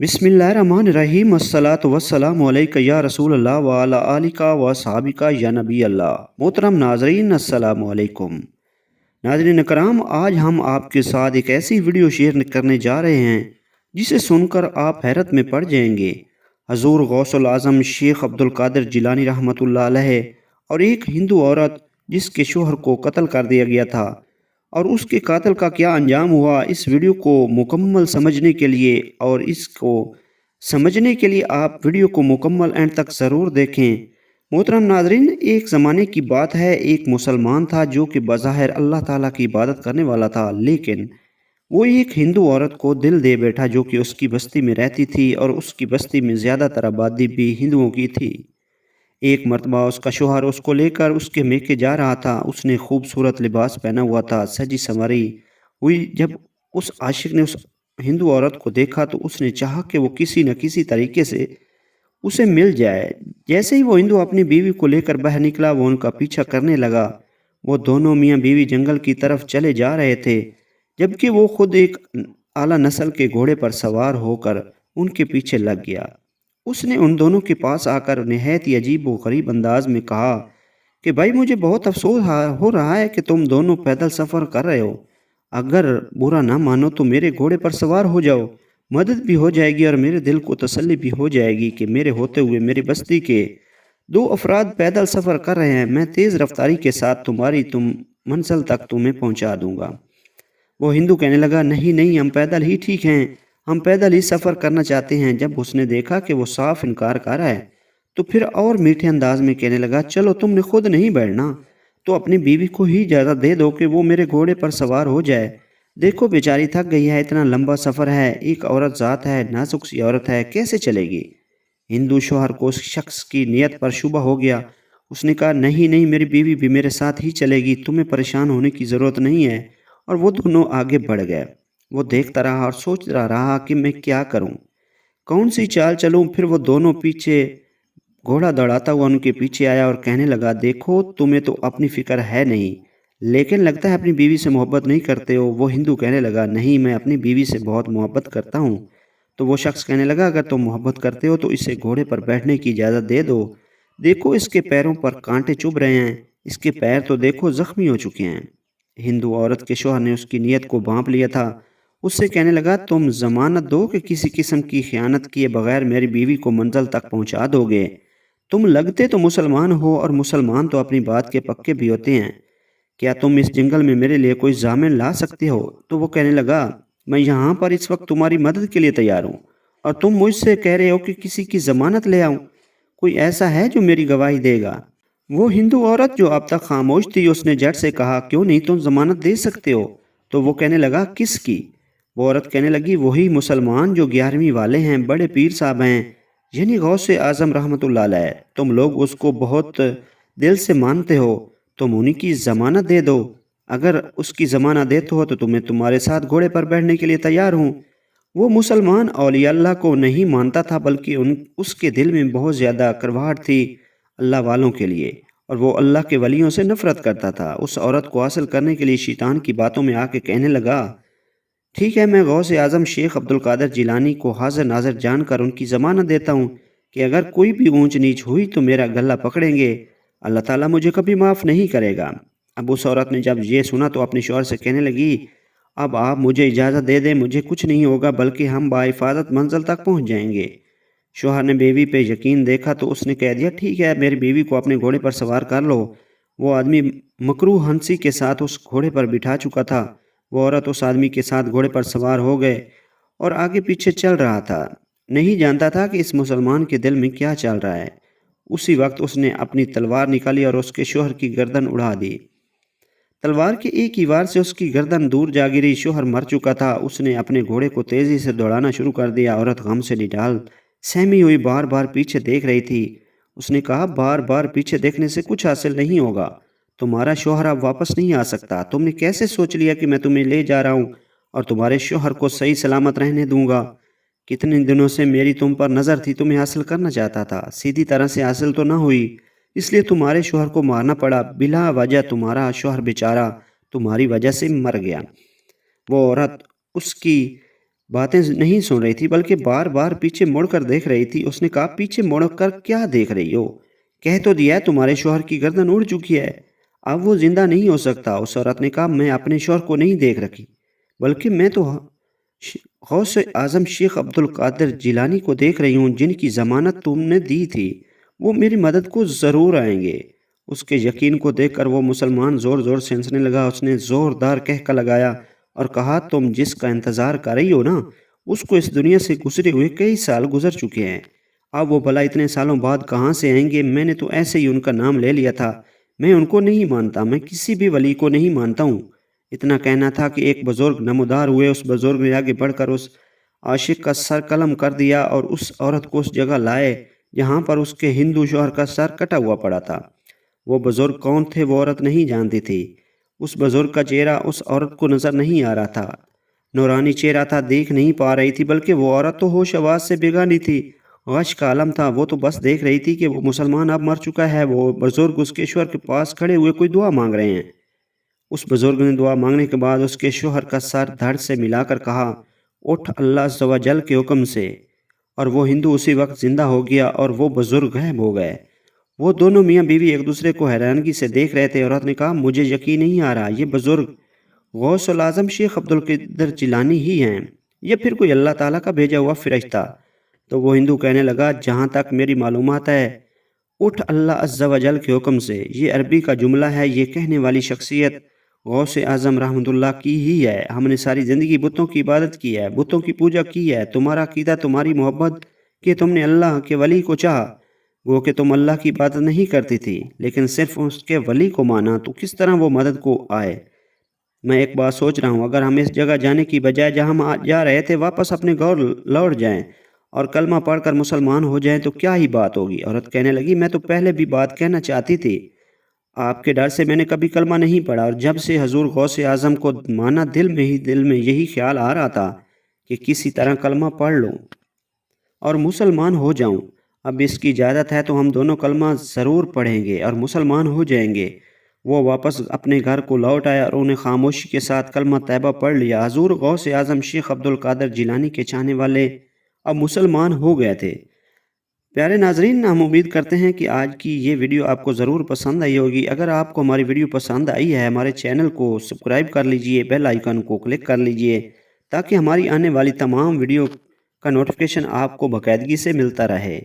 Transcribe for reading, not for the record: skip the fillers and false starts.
बिस्मिल्लाहिर्रहमानिर्रहीम अस्सलातु वस्सलामु अलैका या रसूल अल्लाह व अला आलिका व सहाबिका या नबी अल्लाह। मोहतरम नाजरीन, अस्सलामु अलैकुम। नाजरीन कराम, आज हम आपके साथ एक ऐसी वीडियो शेयर करने जा रहे हैं जिसे सुनकर आप हैरत में पड़ जाएंगे। हजूर गौसुल आज़म शेख अब्दुल कादिर जिलानी रहमतुल्लाह अलैह और एक हिंदू औरत जिसके शोहर को कत्ल कर दिया गया था, और उसके कातिल का क्या अंजाम हुआ, इस वीडियो को मुकम्मल समझने के लिए आप वीडियो को मुकम्मल एंड तक ज़रूर देखें। मोहतरम नाजरीन, एक ज़माने की बात है, एक मुसलमान था जो कि बज़ाहिर अल्लाह ताला की इबादत करने वाला था, लेकिन वो एक हिंदू औरत को दिल दे बैठा जो कि उसकी बस्ती में रहती थी, और उसकी बस्ती में ज़्यादातर आबादी भी हिंदुओं की थी। एक मर्तबा उसका शौहर उसको लेकर उसके मेके जा रहा था। उसने खूबसूरत लिबास पहना हुआ था, सजी संवरी हुई। जब उस आशिक ने उस हिंदू औरत को देखा तो उसने चाहा कि वो किसी न किसी तरीके से उसे मिल जाए। जैसे ही वो हिंदू अपनी बीवी को लेकर बाहर निकला, वो उनका पीछा करने लगा। वो दोनों मियाँ बीवी जंगल की तरफ चले जा रहे थे, जबकि वो खुद एक आला नस्ल के घोड़े पर सवार होकर उनके पीछे लग गया। उसने उन दोनों के पास आकर निहायत ही अजीब व गरीब अंदाज में कहा कि भाई, मुझे बहुत अफसोस हो रहा है कि तुम दोनों पैदल सफ़र कर रहे हो। अगर बुरा ना मानो तो मेरे घोड़े पर सवार हो जाओ, मदद भी हो जाएगी और मेरे दिल को तसल्ली भी हो जाएगी कि मेरे होते हुए मेरी बस्ती के दो अफराद पैदल सफ़र कर रहे हैं। मैं तेज़ रफ्तारी के साथ तुम मंजिल तक तुम्हें पहुंचा दूंगा। वो हिंदू कहने लगा, नहीं नहीं, हम पैदल ही ठीक हैं, हम पैदल ही सफ़र करना चाहते हैं। जब उसने देखा कि वो साफ इनकार कर रहा है तो फिर और मीठे अंदाज में कहने लगा, चलो तुमने खुद नहीं बैठना तो अपनी बीवी को ही इजाज़त दे दो कि वो मेरे घोड़े पर सवार हो जाए। देखो बेचारी थक गई है, इतना लंबा सफ़र है, एक औरत ज़ात है, नाजुक सी औरत है, कैसे चलेगी। हिंदू शौहर को उस शख्स की नीयत पर शुबा हो गया। उसने कहा, नहीं नहीं, मेरी बीवी भी मेरे साथ ही चलेगी, तुम्हें परेशान होने की ज़रूरत नहीं है। और वो दोनों आगे बढ़ गए। वो देखता रहा और सोचता रहा कि मैं क्या करूं, कौन सी चाल चलूं। फिर वो दोनों पीछे घोड़ा दौड़ाता हुआ उनके पीछे आया और कहने लगा, देखो तुम्हें तो अपनी फिक्र है नहीं, लेकिन लगता है अपनी बीवी से मोहब्बत नहीं करते हो। वो हिंदू कहने लगा, नहीं, मैं अपनी बीवी से बहुत मोहब्बत करता हूँ। तो वो शख्स कहने लगा, अगर तुम मोहब्बत करते हो तो इसे घोड़े पर बैठने की इजाज़त दे दो। देखो इसके पैरों पर कांटे चुभ रहे हैं, इसके पैर तो देखो जख्मी हो चुके हैं। हिंदू औरत के शौहर ने उसकी नीयत को भांप लिया था। उससे कहने लगा, तुम जमानत दो कि किसी किस्म की खयानत किए बगैर मेरी बीवी को मंजिल तक पहुंचा दोगे। तुम लगते तो मुसलमान हो, और मुसलमान तो अपनी बात के पक्के भी होते हैं। क्या तुम इस जंगल में मेरे लिए कोई जामिन ला सकते हो। तो वो कहने लगा, मैं यहाँ पर इस वक्त तुम्हारी मदद के लिए तैयार हूँ, और तुम मुझसे कह रहे हो कि किसी की जमानत ले आऊं। कोई ऐसा है जो मेरी गवाही देगा। वो हिंदू औरत जो अब तक खामोश थी, उसने झट से कहा, क्यों नहीं, तुम जमानत दे सकते हो। तो वो कहने लगा, किसकी। वो औरत कहने लगी, वही मुसलमान जो 11वीं वाले हैं, बड़े पीर साहब हैं, यानी गौसे आजम रहमतुल्लाह अलैह। तुम लोग उसको बहुत दिल से मानते हो, तुम उन्हीं की जमानत दे दो। अगर उसकी जमानत देते हो तो तुम्हें तुम्हारे साथ घोड़े पर बैठने के लिए तैयार हूँ। वो मुसलमान औलिया अल्लाह को नहीं मानता था, बल्कि उसके दिल में बहुत ज़्यादा करवाहट थी अल्लाह वालों के लिए, और वो अल्लाह के वलियों से नफरत करता था। उस औरत को हासिल करने के लिए शैतान की बातों में आके कहने लगा, ठीक है, मैं गौसे आज़म शेख अब्दुल कादिर जिलानी को हाजिर नाजिर जानकर उनकी ज़मानत देता हूँ कि अगर कोई भी ऊंच नीच हुई तो मेरा गला पकड़ेंगे, अल्लाह ताला मुझे कभी माफ़ नहीं करेगा। अब उस औरत ने जब ये सुना तो अपने शौहर से कहने लगी, अब आप मुझे इजाज़त दे दें, मुझे कुछ नहीं होगा, बल्कि हम बाहिफाजत मंजिल तक पहुँच जाएंगे। शौहर ने बीवी पे यकीन देखा तो उसने कह दिया, ठीक है, मेरी बीवी को अपने घोड़े पर सवार कर लो। वो आदमी मकरूह हंसी के साथ उस घोड़े पर बिठा चुका था। वो औरत उस आदमी के साथ घोड़े पर सवार हो गए और आगे पीछे चल रहा था। नहीं जानता था कि इस मुसलमान के दिल में क्या चल रहा है। उसी वक्त उसने अपनी तलवार निकाली और उसके शौहर की गर्दन उड़ा दी। तलवार के एक ही वार से उसकी गर्दन दूर जा गिरी। शौहर मर चुका था। उसने अपने घोड़े को तेजी से दौड़ाना शुरू कर दिया। औरत गम से निढाल सहमी हुई बार बार पीछे देख रही थी। उसने कहा, बार बार पीछे देखने से कुछ हासिल नहीं होगा। तुम्हारा शौहर अब वापस नहीं आ सकता। तुमने कैसे सोच लिया कि मैं तुम्हें ले जा रहा हूँ और तुम्हारे शौहर को सही सलामत रहने दूंगा। कितने दिनों से मेरी तुम पर नज़र थी, तुम्हें हासिल करना चाहता था, सीधी तरह से हासिल तो ना हुई, इसलिए तुम्हारे शौहर को मारना पड़ा। बिला वजह तुम्हारा शौहर बेचारा तुम्हारी वजह से मर गया। वो औरत उसकी बातें नहीं सुन रही थी बल्कि बार बार पीछे मुड़ कर देख रही थी। उसने कहा, पीछे मुड़ कर क्या देख रही हो? कह तो दिया है तुम्हारे शौहर की गर्दन उड़ चुकी है, अब वो जिंदा नहीं हो सकता। उस औरत ने कहा, मैं अपने शौहर को नहीं देख रखी, बल्कि मैं तो गौस आजम शेख अब्दुल कादिर जिलानी को देख रही हूँ, जिनकी जमानत तुमने दी थी। वो मेरी मदद को ज़रूर आएंगे। उसके यकीन को देखकर वो मुसलमान ज़ोर ज़ोर से हंसने लगा। उसने ज़ोरदार कहका लगाया और कहा, तुम जिसका इंतज़ार कर रही हो ना, उसको इस दुनिया से गुजरे हुए कई साल गुजर चुके हैं। अब वो भला इतने सालों बाद कहाँ से आएंगे? मैंने तो ऐसे ही उनका नाम ले लिया था। मैं उनको नहीं मानता, मैं किसी भी वली को नहीं मानता हूँ। इतना कहना था कि एक बुजुर्ग नमोदार हुए। उस बुजुर्ग ने आगे बढ़कर उस आशिक का सर कलम कर दिया और उस औरत को उस जगह लाए जहाँ पर उसके हिंदू शौहर का सर कटा हुआ पड़ा था। वो बुजुर्ग कौन थे वो औरत नहीं जानती थी। उस बुजुर्ग का चेहरा उस औरत को नजर नहीं आ रहा था। नूरानी चेहरा था, देख नहीं पा रही थी, बल्कि वो औरत तो होश आवाज से बेगानी थी। गश का आलम था। वो तो बस देख रही थी कि वो मुसलमान अब मर चुका है। वो बुजुर्ग उसके ईश्वर के पास खड़े हुए कोई दुआ मांग रहे हैं। उस बुजुर्ग ने दुआ मांगने के बाद उसके शोहर का सर धड़ से मिलाकर कहा, उठ अल्लाह अज़्ज़ व जल के हुक्म से। और वो हिंदू उसी वक्त जिंदा हो गया और वो बुजुर्ग गायब हो गए। वो दोनों मियाँ बीवी एक दूसरे को हैरानगी से देख रहे थे। औरत ने कहा, मुझे यकीन नहीं आ रहा, ये बुजुर्ग गौसुल आजम शेख अब्दुल कादिर जिलानी ही हैं, या फिर कोई अल्लाह ताला का भेजा हुआ फरिश्ता। तो वो हिंदू कहने लगा, जहाँ तक मेरी मालूमात है, उठ अल्लाह अज़्ज़ व जल के हुक्म से, ये अरबी का जुमला है। ये कहने वाली शख्सियत गौस आज़म रहमतुल्लाह की ही है। हमने सारी ज़िंदगी बुतों की इबादत की है, बुतों की पूजा की है। तुम्हारा अकीदा, तुम्हारी मोहब्बत कि तुमने अल्लाह के वली को चाहा। गो कि तुम अल्लाह की इबादत नहीं करती थी, लेकिन सिर्फ उसके वली को माना, तो किस तरह वो मदद को आए? मैं एक बात सोच रहा हूँ, अगर हम इस जगह जाने की बजाय जहाँ हम जा रहे थे वापस अपने घर लौट जाएं और कलमा पढ़कर मुसलमान हो जाएं तो क्या ही बात होगी? औरत कहने लगी, मैं तो पहले भी बात कहना चाहती थी, आपके डर से मैंने कभी कलमा नहीं पढ़ा, और जब से हजूर गौस आजम को माना, दिल में यही ख्याल आ रहा था कि किसी तरह कलमा पढ़ लूँ और मुसलमान हो जाऊं। अब इसकी इजाज़त है तो हम दोनों कलमा ज़रूर पढ़ेंगे और मुसलमान हो जाएंगे। वो वापस अपने घर को लौट आया और उन्हें खामोशी के साथ कलमा तैयबा पढ़ लिया। हजूर गौस आजम शेख अब्दुल कादिर जिलानी के चाहने वाले अब मुसलमान हो गए थे। प्यारे नाजरीन, हम उम्मीद करते हैं कि आज की ये वीडियो आपको ज़रूर पसंद आई होगी। अगर आपको हमारी वीडियो पसंद आई है, हमारे चैनल को सब्सक्राइब कर लीजिए, बेल आइकन को क्लिक कर लीजिए, ताकि हमारी आने वाली तमाम वीडियो का नोटिफिकेशन आपको बाकायदगी से मिलता रहे।